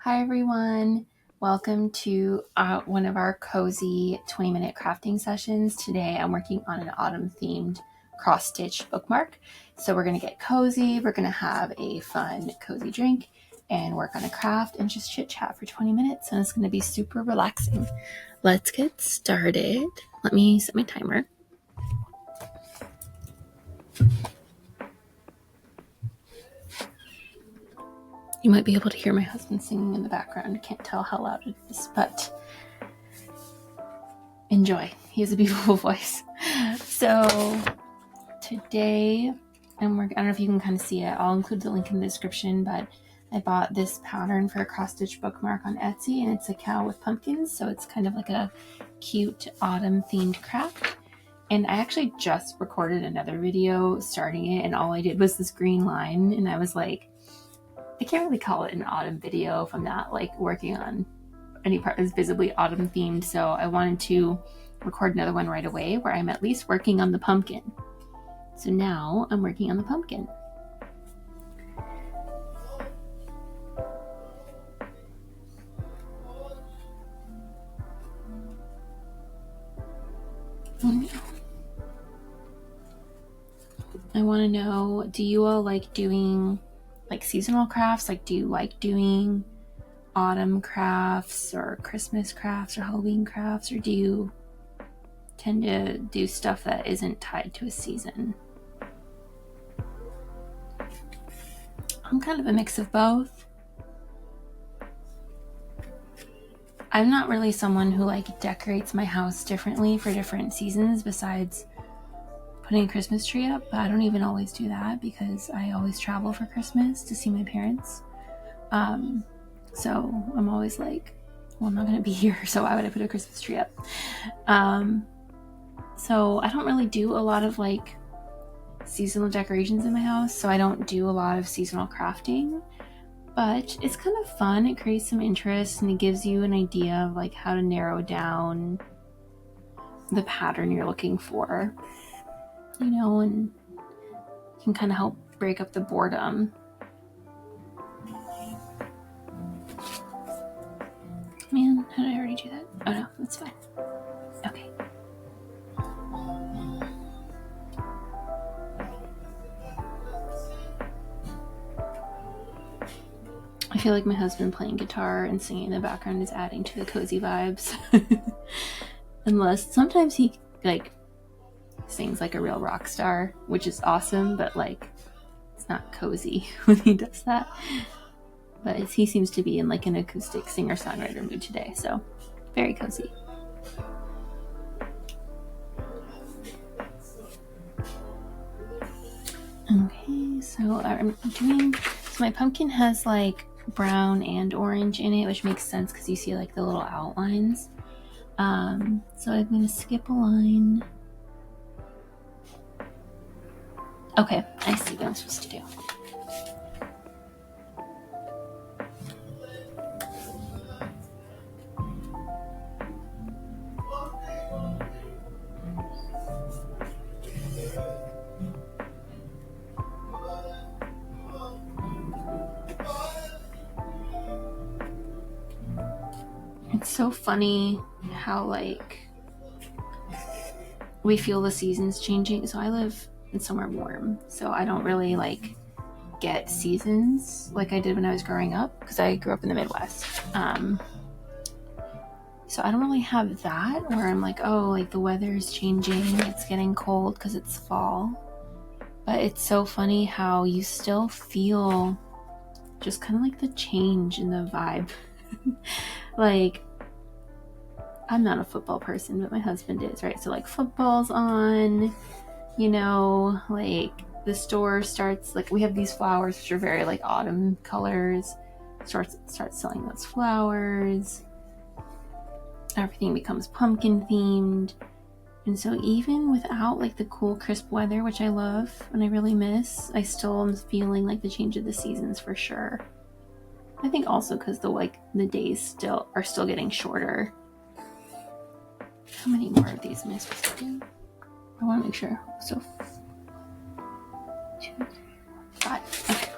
Hi everyone, welcome to one of our cozy 20-minute crafting sessions. Today I'm working on an autumn themed cross stitch bookmark. So we're going to get cozy, we're going to have a fun cozy drink and work on a craft and just chit chat for 20 minutes, and it's going to be super relaxing. Let's get started. Let me set my timer. You might be able to hear my husband singing in the background. Can't tell how loud it is, but enjoy. He has a beautiful voice. So today, I don't know if you can kind of see it. I'll include the link in the description, but I bought this pattern for a cross-stitch bookmark on Etsy, and it's a cow with pumpkins, so it's kind of like a cute autumn-themed craft. And I actually just recorded another video starting it, and all I did was this green line, and I was like, I can't really call it an autumn video if I'm not like working on any part that's visibly autumn themed, so I wanted to record another one right away where I'm at least working on the pumpkin. So now I'm working on the pumpkin. I want to know, do you all like doing like seasonal crafts? Like, do you like doing autumn crafts or Christmas crafts or Halloween crafts, or do you tend to do stuff that isn't tied to a season? I'm kind of a mix of both. I'm not really someone who like decorates my house differently for different seasons besides putting a Christmas tree up, but I don't even always do that because I always travel for Christmas to see my parents. So I'm always like, well, I'm not going to be here, so why would I put a Christmas tree up? So I don't really do a lot of like seasonal decorations in my house, so I don't do a lot of seasonal crafting, but it's kind of fun. It creates some interest and it gives you an idea of like how to narrow down the pattern you're looking for, you know, and can kind of help break up the boredom. Man, how did I already do that? Oh no, that's fine. Okay. I feel like my husband playing guitar and singing in the background is adding to the cozy vibes. Unless sometimes he like sings like a real rock star, which is awesome, but like it's not cozy when he does that. But he seems to be in like an acoustic singer-songwriter mood today, so very cozy. Okay, so my pumpkin has like brown and orange in it, which makes sense because you see like the little outlines. So I'm going to skip a line. Okay, I see what I'm supposed to do. It's so funny how like we feel the seasons changing. So I live in somewhere warm, so I don't really like get seasons like I did when I was growing up because I grew up in the Midwest. So I don't really have that where I'm like, oh, like the weather's changing, it's getting cold because it's fall. But it's so funny how you still feel just kind of like the change in the vibe. Like, I'm not a football person, but my husband is, right? So like football's on, you know, like the store starts, like we have these flowers which are very like autumn colors, starts selling those flowers. Everything becomes pumpkin themed. And so even without like the cool crisp weather, which I love and I really miss, I still am feeling like the change of the seasons for sure. I think also because the days are still getting shorter. How many more of these am I supposed to do? I want to make sure. So 2, 3, 4, 5. Okay.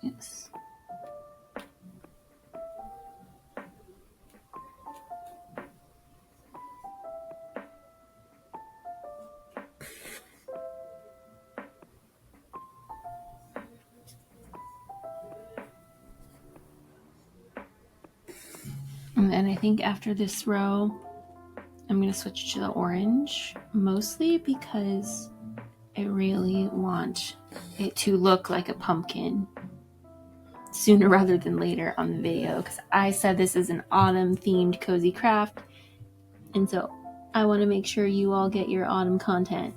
Yes. And then I think after this row, I'm going to switch to the orange, mostly because I really want it to look like a pumpkin sooner rather than later on the video, because I said this is an autumn themed cozy craft, and so I want to make sure you all get your autumn content.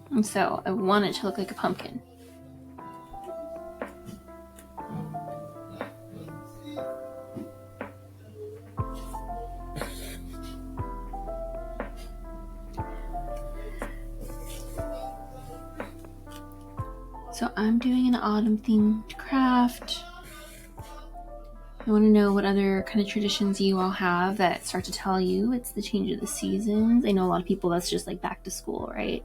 And so I want it to look like a pumpkin. So I'm doing an autumn themed craft. I want to know what other kind of traditions you all have that start to tell you it's the change of the seasons. I know a lot of people that's just like back to school, right?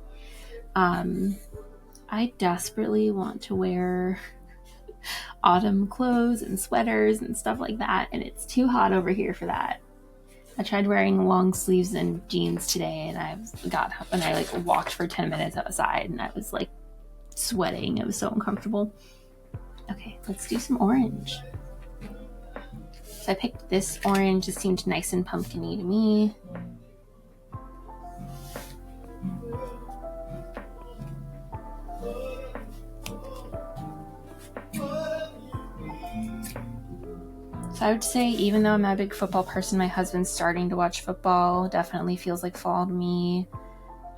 I desperately want to wear autumn clothes and sweaters and stuff like that, and it's too hot over here for that. I tried wearing long sleeves and jeans today, and I got up and I like walked for 10 minutes outside, and I was like sweating. It was so uncomfortable. Okay, let's do some orange. So I picked this orange. It seemed nice and pumpkin-y to me. So I would say, even though I'm not a big football person, my husband's starting to watch football. Definitely feels like fall to me.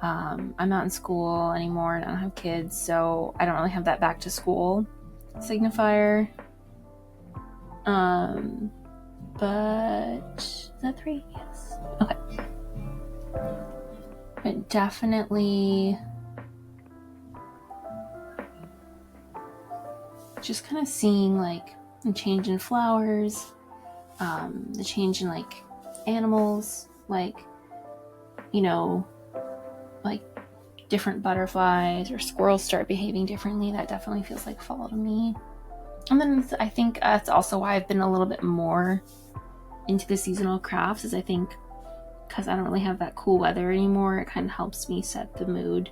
I'm not in school anymore and I don't have kids, so I don't really have that back to school signifier. But is that 3? Yes. Okay. But definitely just kind of seeing like the change in flowers, the change in like animals, like, you know, like different butterflies or squirrels start behaving differently. That definitely feels like fall to me. And then I think that's also why I've been a little bit more into the seasonal crafts, is I think because I don't really have that cool weather anymore, it kind of helps me set the mood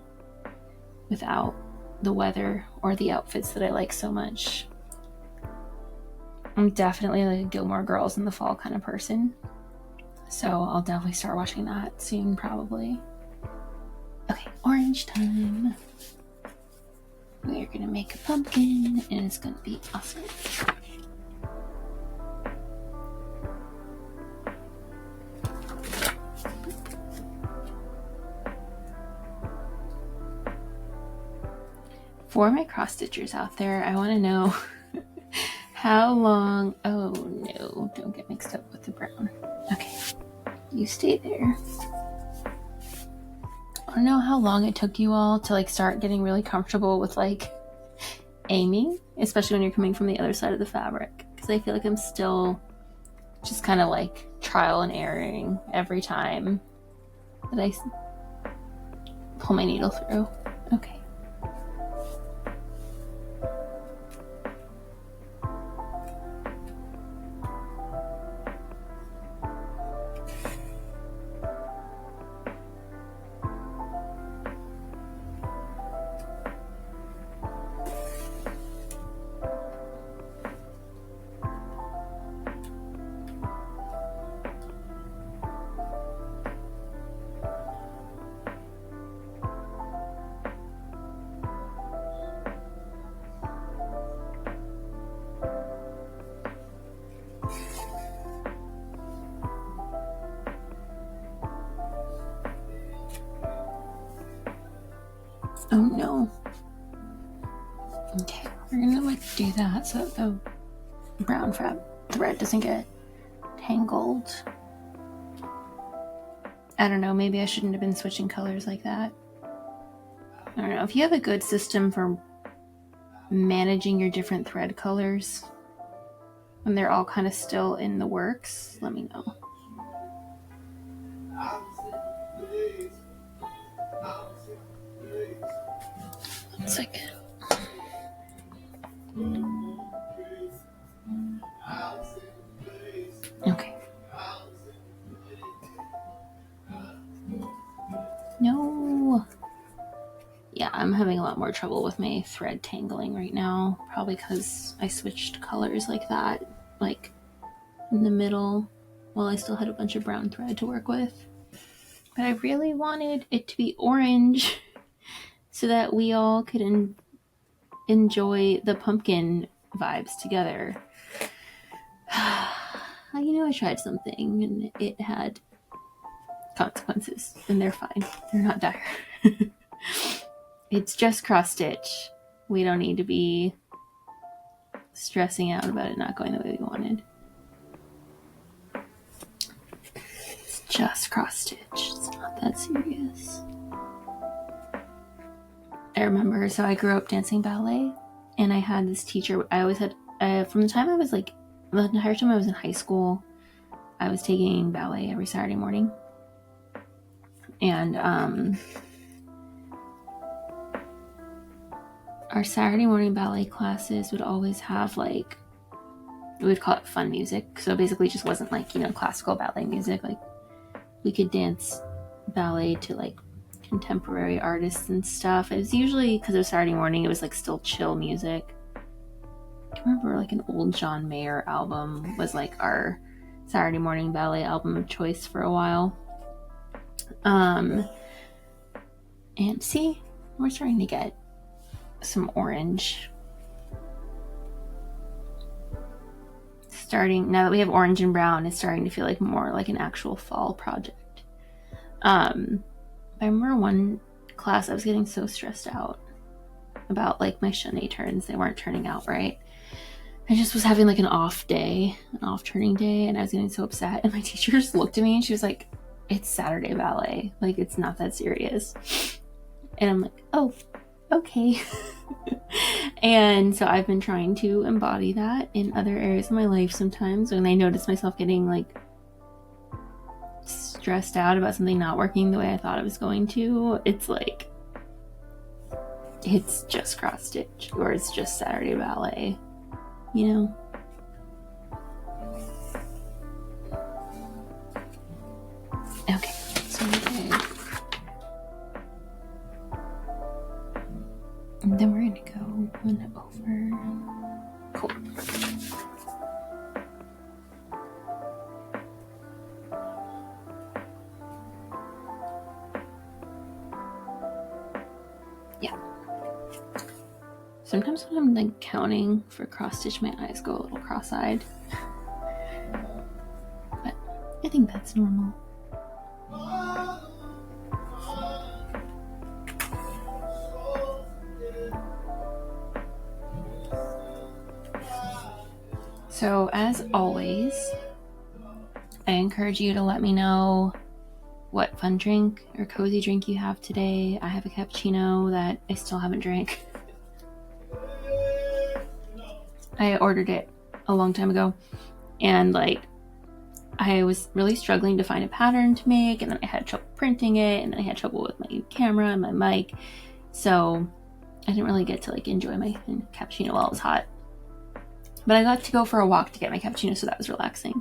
without the weather or the outfits that I like so much. I'm definitely like a Gilmore Girls in the fall kind of person, so I'll definitely start watching that soon, probably. Okay, orange time. We're gonna make a pumpkin and it's gonna be awesome. For my cross stitchers out there, I want to know how long. Oh no, don't get mixed up with the brown. Okay, you stay there. I don't know how long it took you all to like start getting really comfortable with like aiming, especially when you're coming from the other side of the fabric, because I feel like I'm still just kind of like trial and erroring every time that I pull my needle through. Okay. Oh no. Okay, we're gonna like do that so that the brown thread doesn't get tangled. I don't know, maybe I shouldn't have been switching colors like that. I don't know. If you have a good system for managing your different thread colors when they're all kind of still in the works, let me know. Let's second. Okay. No. Yeah, I'm having a lot more trouble with my thread tangling right now. Probably because I switched colors like that, like in the middle, while I still had a bunch of brown thread to work with. But I really wanted it to be orange so that we all could enjoy the pumpkin vibes together. You know, I tried something and it had consequences, and they're fine. They're not dire. It's just cross stitch. We don't need to be stressing out about it not going the way we wanted. It's just cross stitch. It's not that serious. I remember, so I grew up dancing ballet, and I had this teacher. I always had, from the time I was like, the entire time I was in high school, I was taking ballet every Saturday morning. And our Saturday morning ballet classes would always have, like, we would call it fun music. So basically it just wasn't like, you know, classical ballet music. Like, we could dance ballet to like contemporary artists and stuff. It was usually, because it was Saturday morning, it was like still chill music. I remember like an old John Mayer album was like our Saturday morning ballet album of choice for a while. And see, we're starting to get some orange. Now that we have orange and brown, it's starting to feel like more like an actual fall project. I remember one class I was getting so stressed out about like my chenet turns. They weren't turning out right. I just was having like an off turning day, and I was getting so upset. And my teacher just looked at me and she was like, "It's Saturday ballet. Like, it's not that serious." And I'm like, "Oh, okay." And so I've been trying to embody that in other areas of my life sometimes when I notice myself getting like stressed out about something not working the way I thought it was going to. It's like, it's just cross stitch, or it's just Saturday ballet, you know? Okay, so and then we're gonna go one over. Cool. Yeah. Sometimes when I'm like counting for cross stitch, my eyes go a little cross-eyed. But I think that's normal. So as always, I encourage you to let me know what fun drink or cozy drink you have today. I have a cappuccino that I still haven't drank. I ordered it a long time ago, and like I was really struggling to find a pattern to make, and then I had trouble printing it, and then I had trouble with my camera and my mic, so I didn't really get to like enjoy my cappuccino while it was hot. But I got to go for a walk to get my cappuccino, so that was relaxing.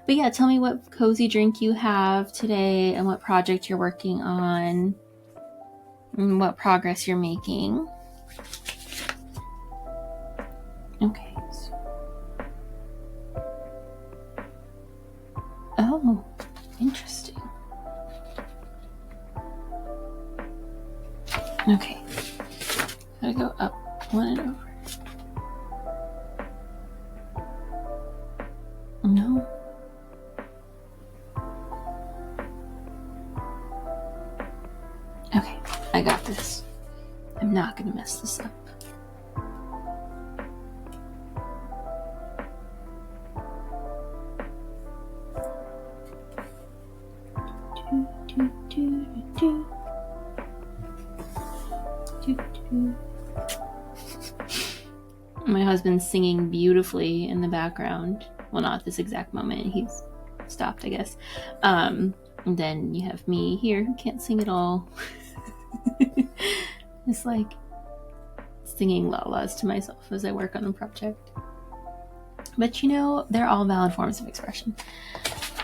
But yeah, tell me what cozy drink you have today and what project you're working on and what progress you're making. Okay. Oh, interesting. Okay. Gotta go up one and over. No. Okay, I got this. I'm not gonna mess this up. My husband's singing beautifully in the background. Well, not at this exact moment. He's stopped, I guess. And then you have me here who can't sing at all. Just like singing la-las to myself as I work on a project. But you know, they're all valid forms of expression.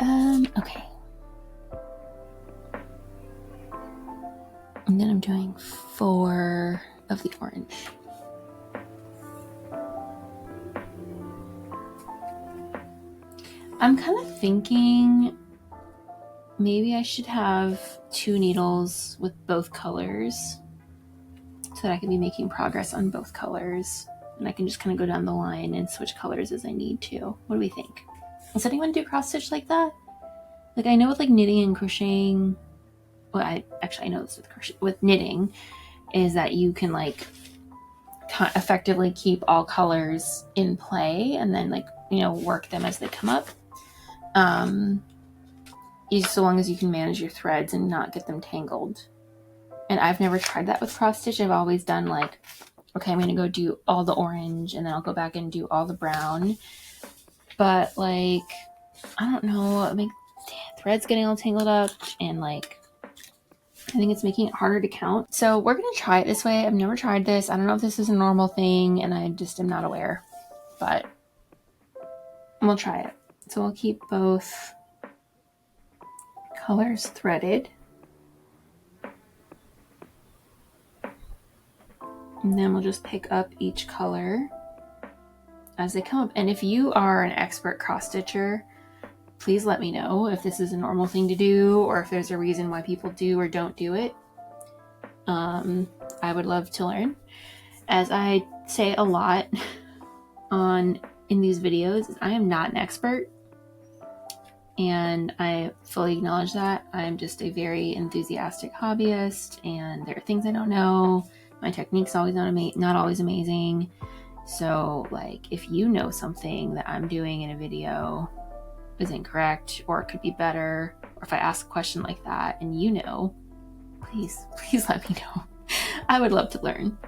Okay. And then I'm doing 4 of the orange. I'm kind of thinking maybe I should have 2 needles with both colors so that I can be making progress on both colors. And I can just kind of go down the line and switch colors as I need to. What do we think? Does anyone do cross stitch like that? Like, I know with like knitting and crocheting, well, I know this with knitting, is that you can like effectively keep all colors in play and then like, you know, work them as they come up. So long as you can manage your threads and not get them tangled. And I've never tried that with cross stitch. I've always done like, okay, I'm gonna go do all the orange and then I'll go back and do all the brown. But like, I don't know, like threads getting all tangled up and like, I think it's making it harder to count. So we're gonna try it this way. I've never tried this. I don't know if this is a normal thing and I just am not aware, but we'll try it. So we'll keep both colors threaded. And then we'll just pick up each color as they come up. And if you are an expert cross stitcher, please let me know if this is a normal thing to do or if there's a reason why people do or don't do it. I would love to learn. As I say a lot in these videos, I am not an expert. And I fully acknowledge that. I'm just a very enthusiastic hobbyist and there are things I don't know. My technique's always not always amazing. So like if you know something that I'm doing in a video is incorrect or it could be better, or if I ask a question like that and you know, please let me know. I would love to learn.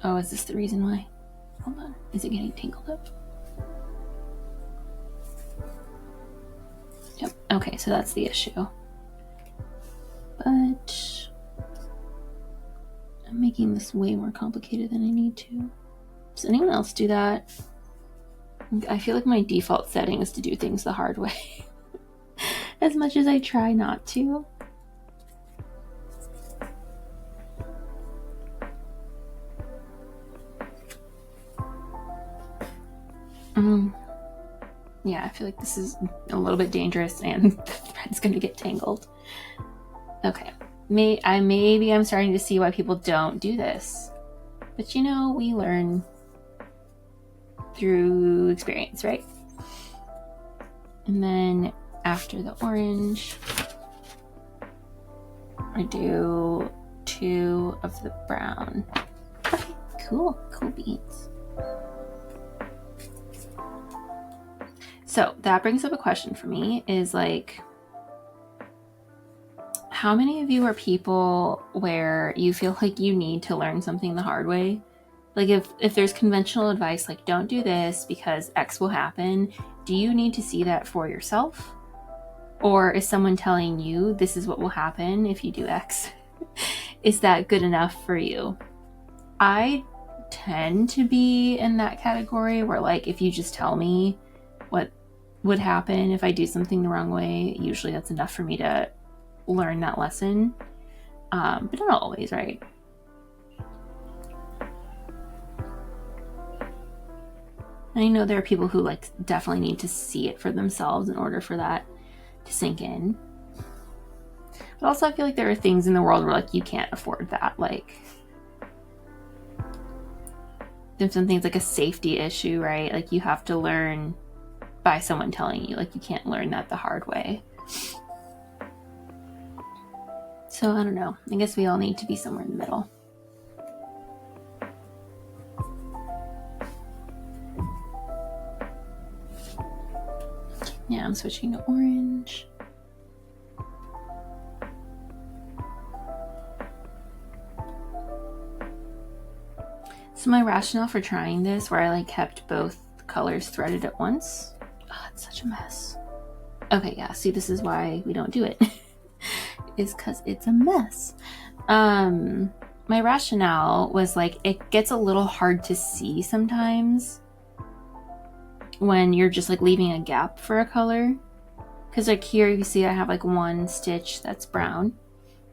Oh, is this the reason why? Hold on. Is it getting tangled up? Yep. Okay, so that's the issue. But I'm making this way more complicated than I need to. Does anyone else do that? I feel like my default setting is to do things the hard way. As much as I try not to. Yeah, I feel like this is a little bit dangerous and the thread's going to get tangled. Okay, maybe I'm starting to see why people don't do this. But you know, we learn through experience, right? And then after the orange, I do 2 of the brown. Okay, cool beans. So that brings up a question for me is like, how many of you are people where you feel like you need to learn something the hard way? Like if there's conventional advice, like don't do this because X will happen, do you need to see that for yourself? Or is someone telling you this is what will happen if you do X? Is that good enough for you? I tend to be in that category where like if you just tell me what would happen if I do something the wrong way, usually that's enough for me to learn that lesson. But not always, right? I know there are people who like definitely need to see it for themselves in order for that to sink in. But also I feel like there are things in the world where like you can't afford that. Like if something's like a safety issue, right? Like you have to learn by someone telling you, like you can't learn that the hard way. So I don't know. I guess we all need to be somewhere in the middle. Now I'm switching to orange. So my rationale for trying this, where I like kept both colors threaded at once. Oh, it's such a mess. Okay, yeah, see, this is why we don't do it. Is because it's a mess. My rationale was like, it gets a little hard to see sometimes when you're just like leaving a gap for a color. Because like here you see I have like one stitch that's brown.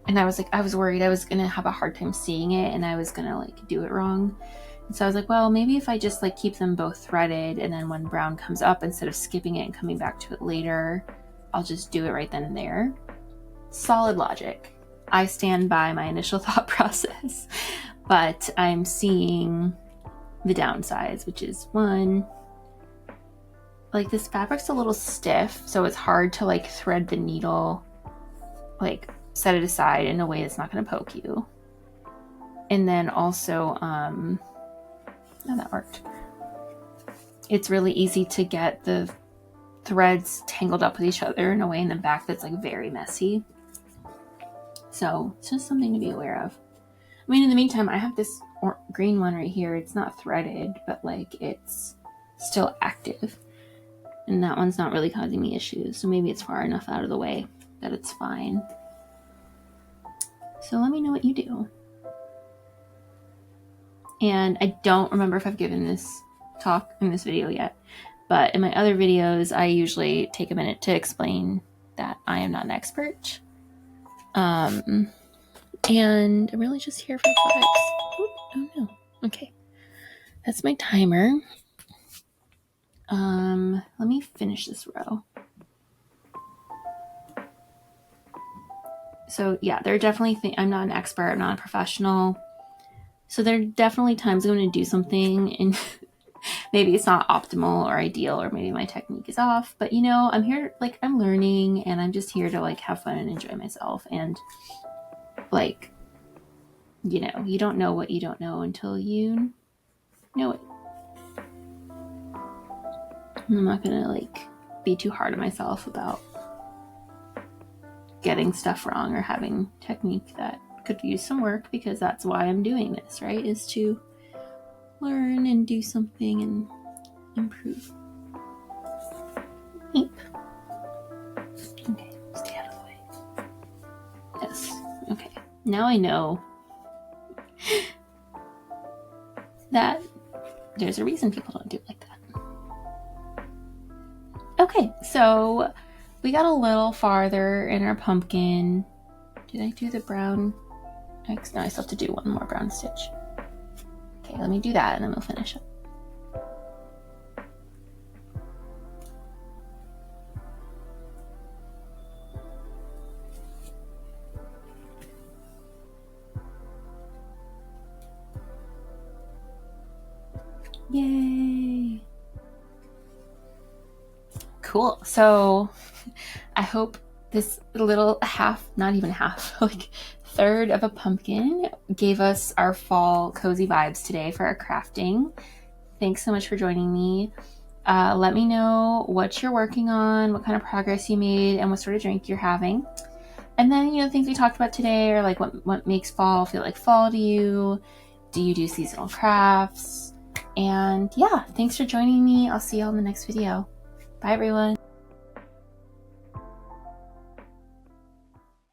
And I was worried I was going to have a hard time seeing it and I was going to like do it wrong. And so I was like, well, maybe if I just like keep them both threaded and then when brown comes up, instead of skipping it and coming back to it later, I'll just do it right then and there. Solid logic. I stand by my initial thought process, but I'm seeing the downsides, which is one, like this fabric's a little stiff, so it's hard to like thread the needle, like set it aside in a way that's not going to poke you. And then also, oh, that worked. It's really easy to get the threads tangled up with each other in a way in the back that's like very messy. So it's just something to be aware of. I mean, in the meantime, I have this green one right here. It's not threaded, but like it's still active. And that one's not really causing me issues. So maybe it's far enough out of the way that it's fine. So let me know what you do. And I don't remember if I've given this talk in this video yet, but in my other videos, I usually take a minute to explain that I am not an expert. And I'm really just here for the vibes. Oh no. Okay. That's my timer. Let me finish this row. So yeah, there are definitely I'm not an expert, I'm not a professional. So there are definitely times I'm going to do something and maybe it's not optimal or ideal, or maybe my technique is off, but you know, I'm here, like I'm learning and I'm just here to like have fun and enjoy myself. And like, you know, you don't know what you don't know until you know it. I'm not going to like be too hard on myself about getting stuff wrong or having technique that could use some work, because that's why I'm doing this, right? Is to learn and do something and improve. Eep. Okay, stay out of the way. Yes, okay. Now I know that there's a reason people don't do it like that. Okay, so we got a little farther in our pumpkin. Did I do the brown? No, I still have to do one more brown stitch. Okay, let me do that and then we'll finish up. Yay! Cool. So I hope this little half, not even half, like third of a pumpkin gave us our fall cozy vibes today for our crafting. Thanks so much for joining me. Let me know what you're working on, what kind of progress you made, and what sort of drink you're having. And then, you know, things we talked about today are like what makes fall feel like fall to you. Do you do seasonal crafts? And yeah, thanks for joining me. I'll see you all in the next video. Bye, everyone.